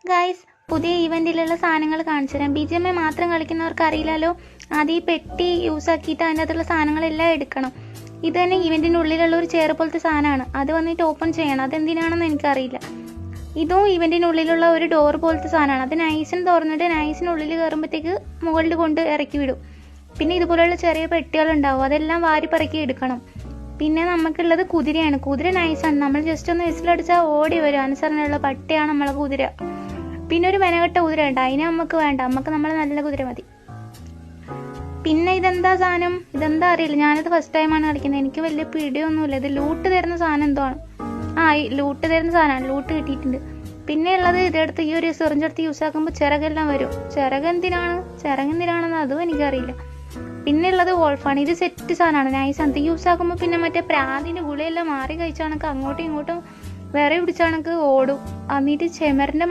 Guys, പുതിയ ഈവൻറ്റിലുള്ള സാധനങ്ങൾ കാണിച്ചു തരാം. BGMI മാത്രം കളിക്കുന്നവർക്ക് അറിയില്ലല്ലോ. ആദ്യം ഈ പെട്ടി യൂസ് ആക്കിയിട്ട് അതിൻ്റെ അകത്തുള്ള സാധനങ്ങളെല്ലാം എടുക്കണം. ഇത് തന്നെ ഈവൻറ്റിൻ്റെ ഉള്ളിലുള്ള ഒരു ചെയർ പോലത്തെ സാധനമാണ്. അത് വന്നിട്ട് ഓപ്പൺ ചെയ്യണം. അതെന്തിനാണെന്ന് എനിക്കറിയില്ല. ഇതും ഈവൻറ്റിൻ്റെ ഉള്ളിലുള്ള ഒരു ഡോർ പോലത്തെ സാധനമാണ്. അത് നൈസിന് തുറന്നിട്ട് നൈസിനുള്ളിൽ കയറുമ്പോഴത്തേക്ക് മുകളിൽ കൊണ്ട് ഇറക്കി വിടും. പിന്നെ ഇതുപോലെയുള്ള ചെറിയ പെട്ടികളുണ്ടാവും. അതെല്ലാം വാരി പറക്കി എടുക്കണം. പിന്നെ നമുക്കുള്ളത് കുതിരയാണ്. കുതിര നൈസാണ്. നമ്മൾ ജസ്റ്റ് ഒന്ന് വിസിലടിച്ചാൽ ഓടി വരും. അനുസരണയുള്ള പട്ടിയാണ് നമ്മളെ കുതിര. പിന്നെ ഒരു മെനകെട്ട കുതിര ഉണ്ട്. അതിനെ നമുക്ക് വേണ്ട. നമുക്ക് നമ്മളെ നല്ല കുതിര മതി. പിന്നെ ഇതെന്താ സാധനം? ഇതെന്താ അറിയില്ല. ഞാനിത് ഫസ്റ്റ് ടൈമാണ് കളിക്കുന്നത്. എനിക്ക് വലിയ പിടിയൊന്നുമില്ല. ഇത് ലൂട്ട് തരുന്ന സാധനം എന്തോ ആണ്. ഈ ലൂട്ട് തരുന്ന സാധനമാണ്. ലൂട്ട് കിട്ടിയിട്ടുണ്ട്. പിന്നെ ഉള്ളത് ഇതെടുത്ത് ഈ ഒരു സിറിഞ്ചെടുത്ത് യൂസ് ആക്കുമ്പോൾ ചിറകെല്ലാം വരും. ചിറകെന്തിനാണെന്ന് അതും എനിക്കറിയില്ല. പിന്നെ ഉള്ളത് വോൾഫാണ്. ഇത് സെറ്റ് സാധനമാണ്. നൈസാണ്. ഇത് യൂസ് ആക്കുമ്പോൾ പിന്നെ മറ്റേ പ്രാന്തിൻ്റെ ഗുളിയെല്ലാം മാറി കഴിച്ചാണക്ക് അങ്ങോട്ടും ഇങ്ങോട്ടും വിറ പിടിച്ചാണക്ക് ഓടും. എന്നിട്ട് ചെമറിൻ്റെ